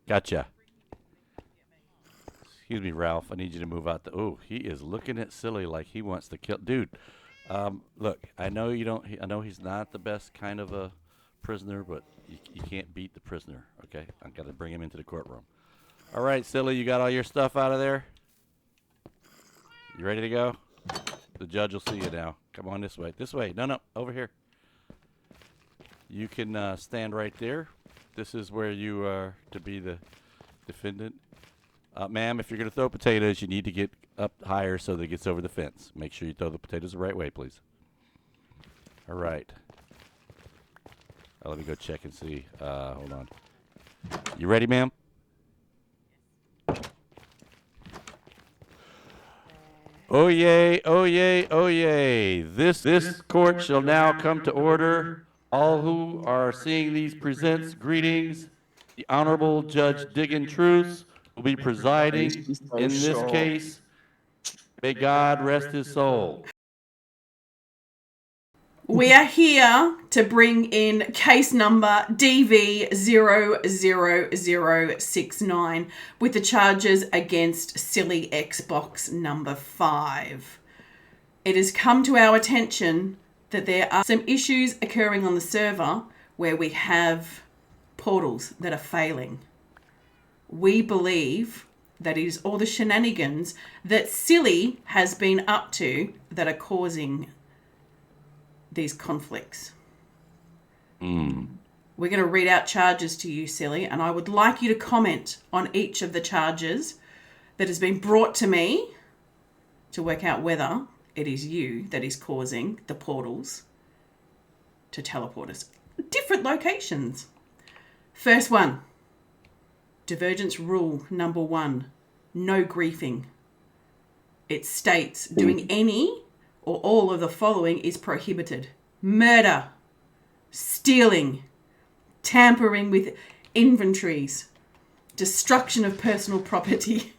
Gotcha. Excuse me, Ralph. I need you to move out. Oh, he is looking at Silly like he wants to kill. Dude, look. I know you don't. I know he's not the best kind of a prisoner, but you can't beat the prisoner. Okay, I got to bring him into the courtroom. All right, Silly. You got all your stuff out of there. You ready to go? The judge will see you now. Come on this way. This way. No, no, over here. You can stand right there. This is where you are to be the defendant. Ma'am, if you're going to throw potatoes, you need to get up higher so that it gets over the fence. Make sure you throw the potatoes the right way, please. All right. Let me go check and see. Hold on. You ready, ma'am? Oh yay, oh yay, oh yay. This court shall now come to order. All who are seeing these presents greetings. The Honorable Judge Diggin Truce will be presiding in this case. May God rest his soul. We are here to bring in case number DV00069 with the charges against Silly Xbox number 5. It has come to our attention that there are some issues occurring on the server where we have portals that are failing. We believe that it is all the shenanigans that Silly has been up to that are causing these conflicts. We're going to read out charges to you, Silly, and I would like you to comment on each of the charges that has been brought to me to work out whether it is you that is causing the portals to teleport us. Different locations. First one, Divergence rule number 1, no griefing. It states doing any or all of the following is prohibited: murder, stealing, tampering with inventories, destruction of personal property,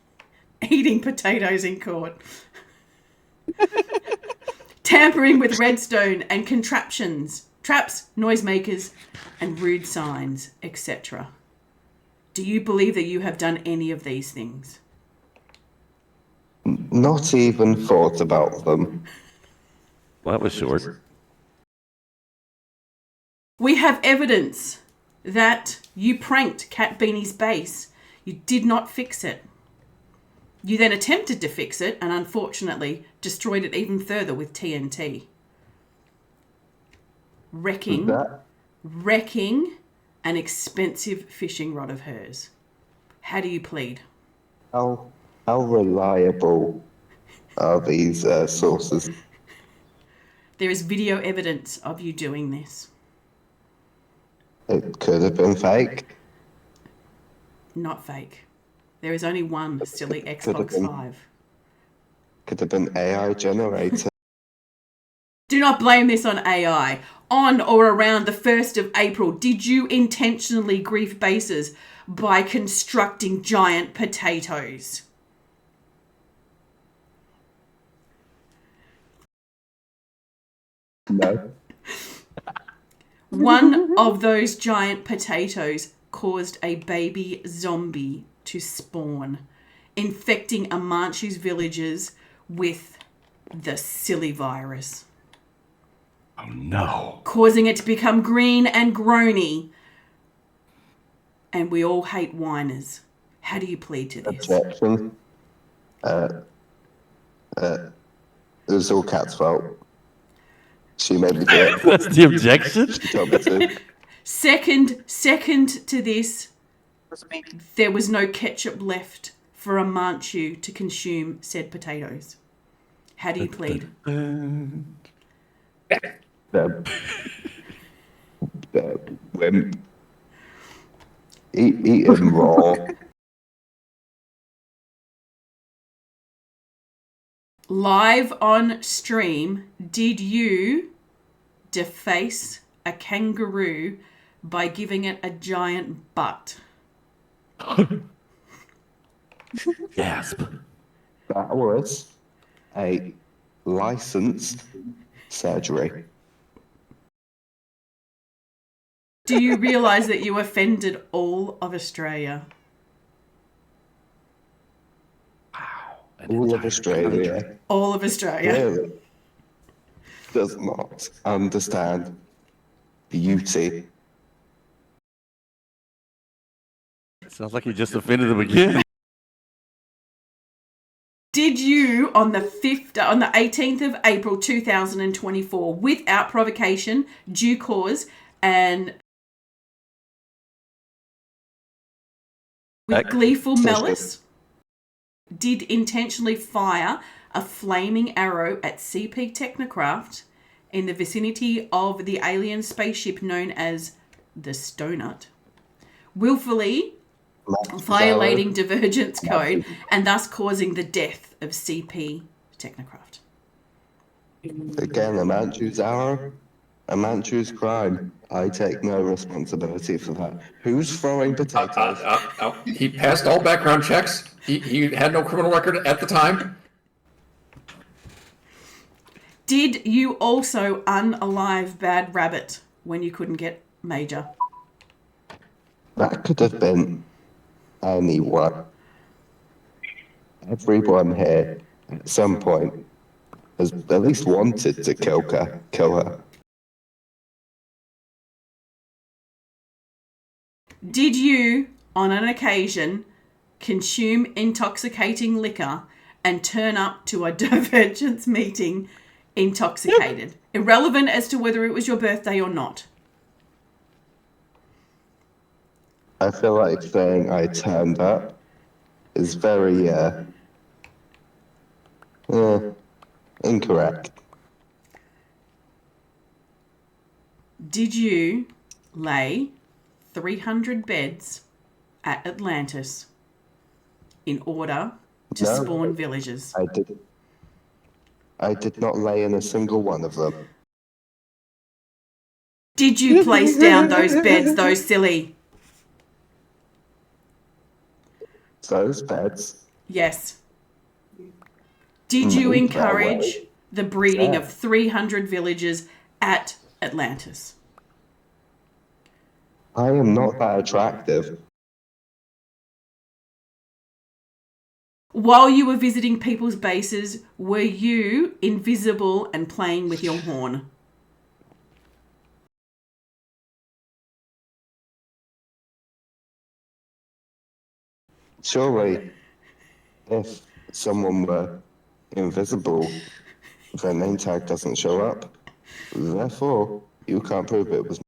eating potatoes in court, tampering with redstone and contraptions, traps, noisemakers, and rude signs, etc. Do you believe that you have done any of these things? Not even thought about them. Well, that was short. We have evidence that you pranked Cat Beanie's base. You did not fix it. You then attempted to fix it and unfortunately destroyed it even further with TNT. Wrecking an expensive fishing rod of hers. How do you plead? How reliable are these sources? There is video evidence of you doing this. It could have been fake. Not fake. There is only one Silly Xbox 5. Could have been AI generated. Do not blame this on AI. On or around the 1st of April, did you intentionally grief bases by constructing giant potatoes? No. One of those giant potatoes caused a baby zombie to spawn, infecting Amanchu's villagers with the Silly virus. Oh no. Causing it to become green and groany. And we all hate whiners. How do you plead to this? Objection. It was all Cat's fault. She made me do it. That's the objection? She told me to. Second to this, there was no ketchup left for Amanchu to consume said potatoes. How do you plead? When eat them raw. Live on stream, did you deface a kangaroo by giving it a giant butt? Gasp. That was a licensed surgery. Do you realise that you offended all of Australia? All of Australia All of Australia. really does not understand beauty. Sounds like you just offended them again. Did you, on the 18th of April 2024, without provocation, due cause, and with gleeful malice, did intentionally fire a flaming arrow at CP Technocraft in the vicinity of the alien spaceship known as the Stonut, willfully violating Divergence Code and thus causing the death of CP Technocraft? Again, a man choose arrow, a man choose crime. I take no responsibility for that. Who's throwing potatoes? He passed all background checks. He had no criminal record at the time. Did you also unalive Bad Rabbit when you couldn't get Major? That could have been anyone. Everyone here at some point has at least wanted to kill her. Did you, on an occasion, consume intoxicating liquor and turn up to a Divergence meeting intoxicated? Irrelevant as to whether it was your birthday or not. I feel like saying I turned up is very incorrect. Did you lay 300 beds at Atlantis in order to No. spawn villagers? I did not lay in a single one of them. Did you place down those beds, though, silly? Those beds. Yes. Did you Made their encourage way the breeding there. of 300 villagers at Atlantis? I am not that attractive. While you were visiting people's bases, were you invisible and playing with your horn? Surely, if someone were invisible, their name tag doesn't show up. Therefore, you can't prove it was.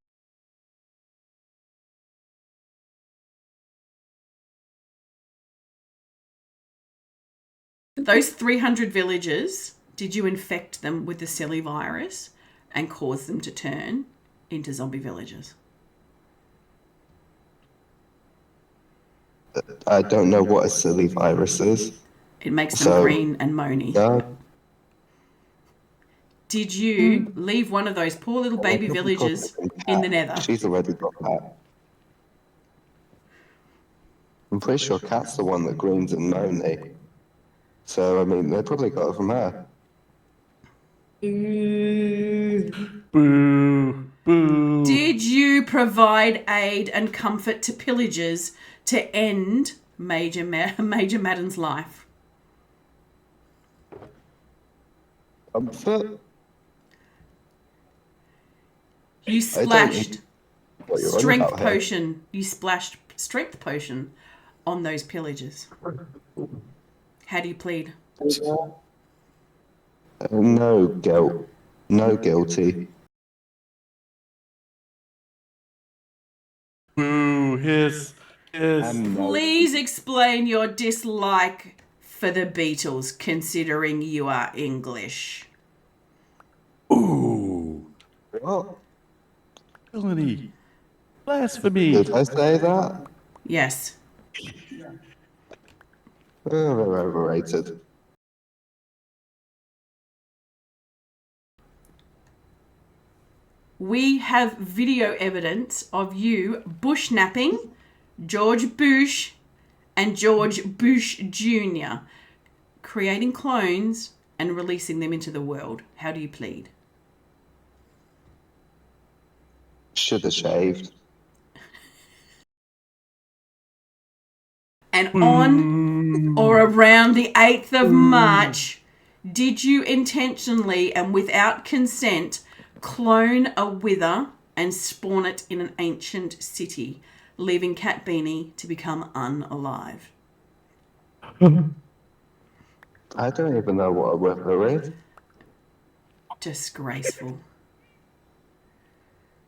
Those 300 villagers, did you infect them with the silly virus and cause them to turn into zombie villagers? I don't know what a silly virus is. It makes them green and moany. No, Did you leave one of those poor little baby villagers in the nether? she's already got that. I'm pretty sure Cat's the one that greens and moany. So, I mean, they probably got it from her. Boo. Boo. Did you provide aid and comfort to pillagers to end Major Madden's life? Comfort? You splashed What you're on strength about here. potion. You splashed strength potion on those pillagers. How do you plead? No guilt. No guilty. Boo. Hiss. Please explain your dislike for the Beatles, considering you are English. Ooh. What? Villainy. Blasphemy. Did I say that? Yes. They're overrated. We have video evidence of you bushnapping George Bush and George Bush Jr., creating clones and releasing them into the world. How do you plead? Should have shaved. And on or around the 8th of March, did you intentionally and without consent clone a wither and spawn it in an ancient city, leaving Cat Beanie to become unalive? I don't even know what a wither is. Disgraceful.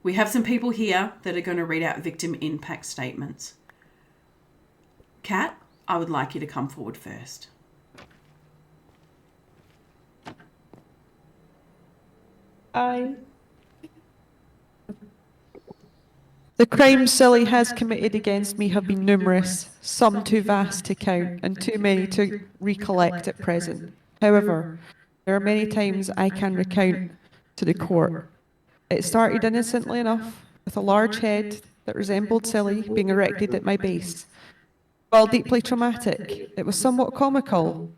We have some people here that are going to read out victim impact statements. Kat, I would like you to come forward first. The crimes Silly has committed against me have been numerous, some too vast to count and too many to recollect at present. However, there are many times I can recount to the court. It started innocently enough, with a large head that resembled Silly being erected at my base. While deeply traumatic, it was somewhat comical.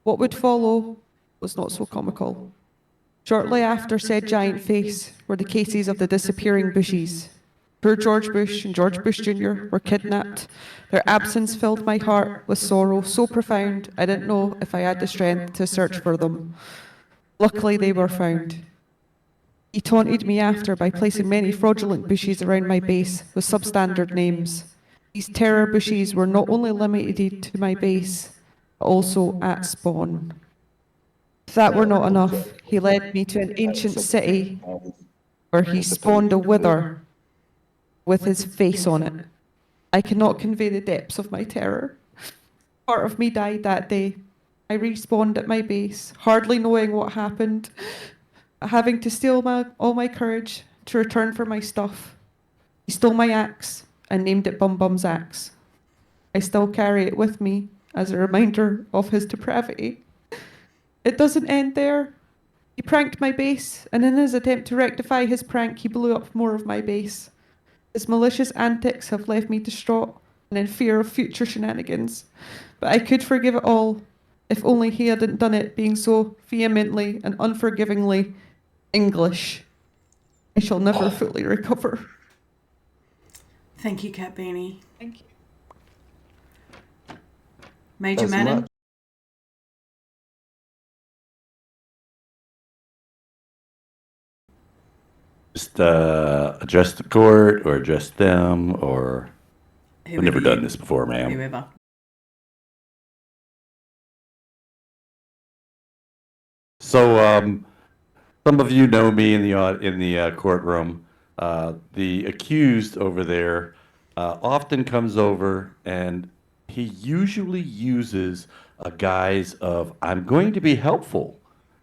What would follow was not so comical. Shortly after said giant face were the cases of the disappearing Bushies. Poor George Bush and George Bush Jr. were kidnapped. Their absence filled my heart with sorrow so profound I didn't know if I had the strength to search for them. Luckily, they were found. He taunted me after by placing many fraudulent Bushies around my base with substandard names. These terror Bushies were not only limited to my base, but also at spawn. If that were not enough, he led me to an ancient city where he spawned a wither with his face on it. I cannot convey the depths of my terror. Part of me died that day. I respawned at my base, hardly knowing what happened, having to steal all my courage to return for my stuff. He stole my axe and named it Bum Bum's axe. I still carry it with me as a reminder of his depravity. It doesn't end there. He pranked my base, and in his attempt to rectify his prank, he blew up more of my base. His malicious antics have left me distraught and in fear of future shenanigans. But I could forgive it all if only he hadn't done it being so vehemently and unforgivingly English. I shall never fully recover. Thank you, Cat Beanie. Thank you. Major As Madam? much- Just address the court or address them, or we've never Whoever done you- this before, ma'am. Whoever. So, some of you know me in the courtroom. The accused over there often comes over, and he usually uses a guise of "I'm going to be helpful,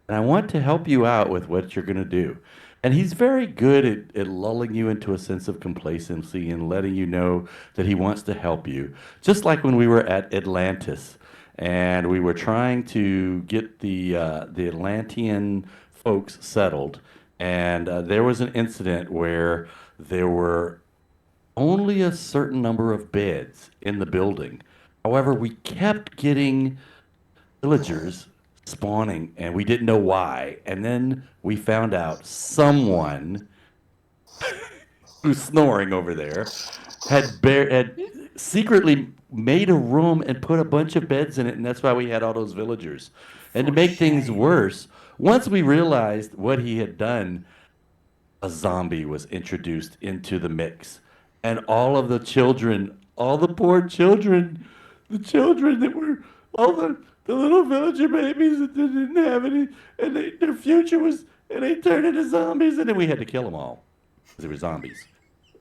and I want to help you out with what you're going to do." And he's very good at lulling you into a sense of complacency and letting you know that he wants to help you. Just like when we were at Atlantis, and we were trying to get the Atlantean folks settled, and there was an incident where there were only a certain number of beds in the building. However, we kept getting villagers spawning, and we didn't know why. And then we found out someone who's snoring over there had secretly made a room and put a bunch of beds in it, and that's why we had all those villagers. And to make things worse, once we realized what he had done, a zombie was introduced into the mix. And all of the children, all the poor children, the children that were, all the little villager babies that didn't have any, and their future was, and they turned into zombies, and then we had to kill them all because they were zombies.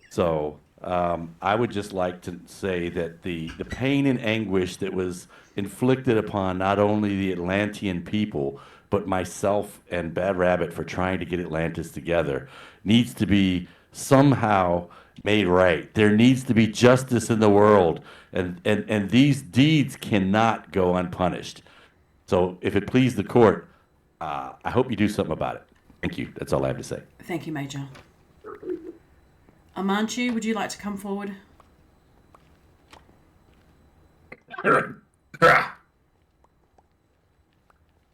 So I would just like to say that the pain and anguish that was inflicted upon not only the Atlantean people, but myself and Bad Rabbit for trying to get Atlantis together needs to be somehow made right. There needs to be justice in the world, and these deeds cannot go unpunished. So if it please the court, I hope you do something about it. Thank you. That's all I have to say. Thank you, Major. Amanchu, would you like to come forward?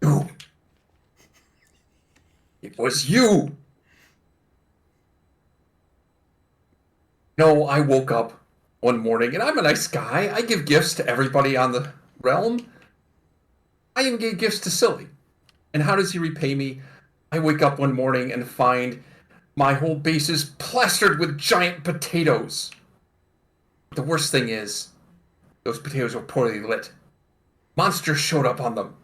You. It was you. No, I woke up one morning, and I'm a nice guy. I give gifts to everybody on the realm. I even gave gifts to Silly. And how does he repay me? I wake up one morning and find my whole base is plastered with giant potatoes. The worst thing is, those potatoes were poorly lit. Monsters showed up on them.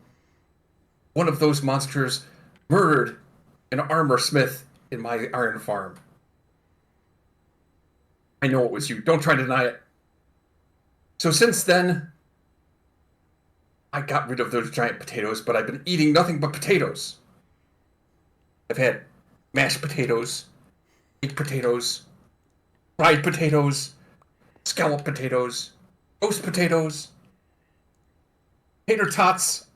One of those monsters murdered an armor smith in my iron farm. I know it was you. Don't try to deny it. So since then, I got rid of those giant potatoes, but I've been eating nothing but potatoes. I've had mashed potatoes, baked potatoes, fried potatoes, scalloped potatoes, roast potatoes, tater tots,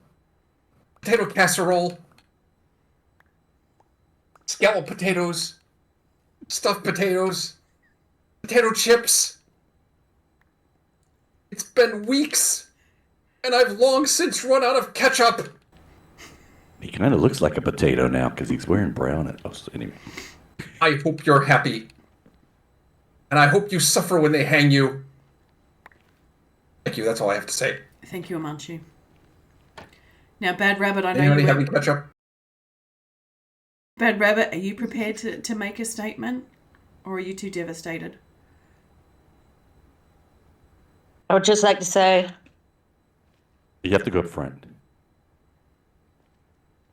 potato casserole, scalloped potatoes, stuffed potatoes, potato chips. It's been weeks, and I've long since run out of ketchup. He kind of looks like a potato now because he's wearing brown. Oh, so anyway. I hope you're happy. And I hope you suffer when they hang you. Thank you, that's all I have to say. Thank you, Amanchu. Now, Bad Rabbit, I know Anybody you have were... any ketchup? Bad Rabbit, are you prepared to make a statement? Or are you too devastated? I would just like to say You have to go up front.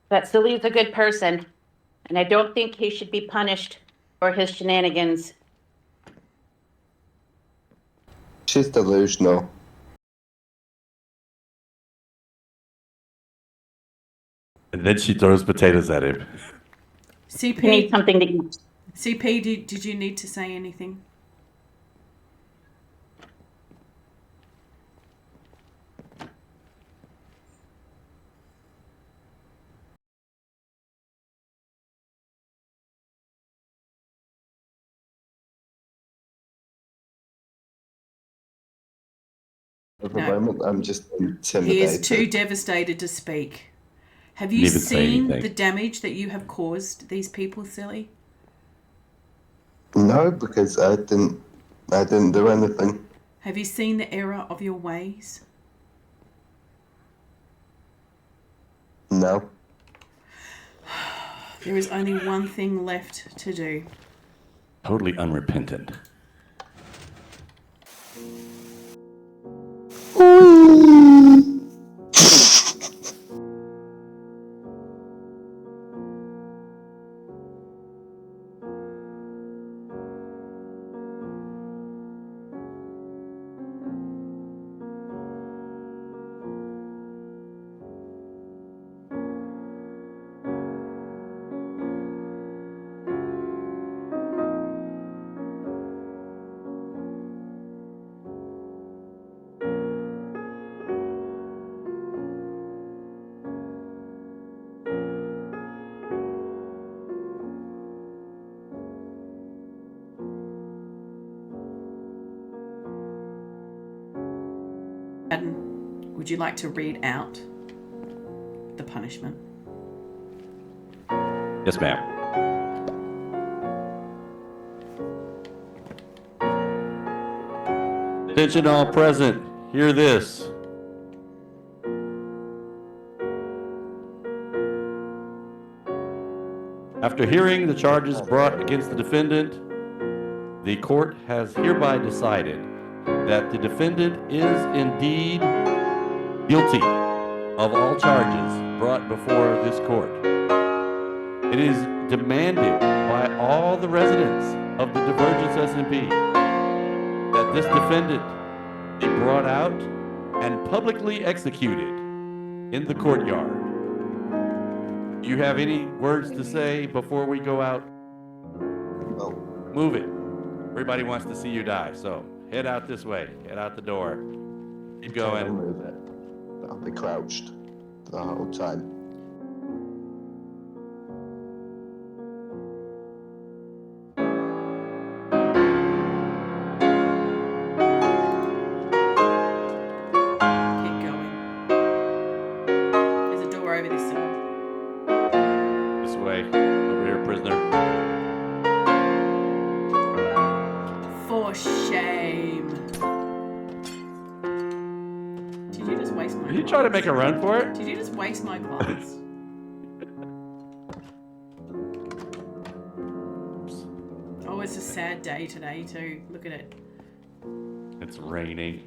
that Silly is a good person, and I don't think he should be punished for his shenanigans. She's delusional. And then she throws potatoes at him. He needs CP, something to eat. CP, did you need to say anything? At the No. moment, I'm just He intimidated. is too devastated to speak. Have you Didn't even say seen anything. the damage that you have caused these people, Silly? No, because I didn't do anything. Have you seen the error of your ways? No. There is only one thing left to do. Totally unrepentant. Adam, would you like to read out the punishment? Yes, ma'am. Attention all present, hear this. After hearing the charges brought against the defendant, the court has hereby decided that the defendant is indeed guilty of all charges brought before this court. It is demanded by all the residents of the Divergence SMP that this defendant be brought out and publicly executed in the courtyard. Do you have any words to say before we go out? No. Move it. Everybody wants to see you die, so head out this way. Head out the door. Keep I'll going. move it. I'll be crouched the whole time. Keep going. There's a door over this side. This way. Over here, prisoner. For shame. Did you just waste my Are you trying to make a run for it? Did you just waste my glass? Oh, it's a sad day today too. Look at it. It's raining.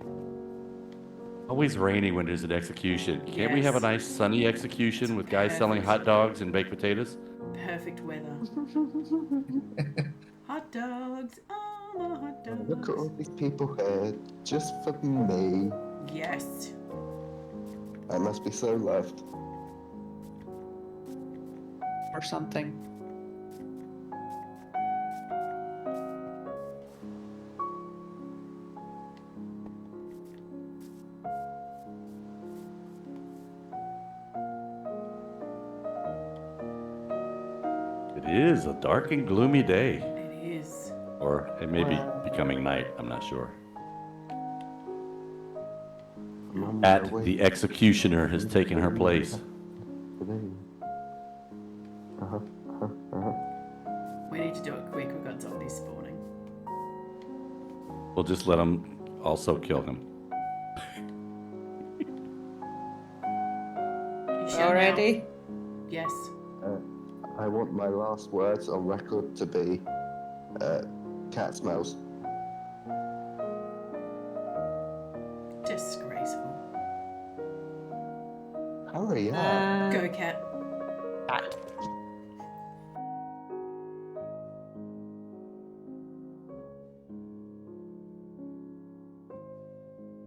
Always raining when there's an execution. Can't we have a Yes. nice sunny execution with guys selling hot dogs and baked potatoes? Perfect weather. Hot dogs. Oh, my hot Look at all dogs. these people here, just for me. Yes. I must be so loved. Or something. It is a dark and gloomy day. It is. Or it may be becoming night, I'm not sure. I'm on my At way the executioner has taken her place. today. We need to do it quick. We've got zombies spawning. We'll just let them also kill him. You shall Already? now. Yes. I want my last words on record to be, cat smells. Disgraceful. Hurry up. Go, cat. Cat.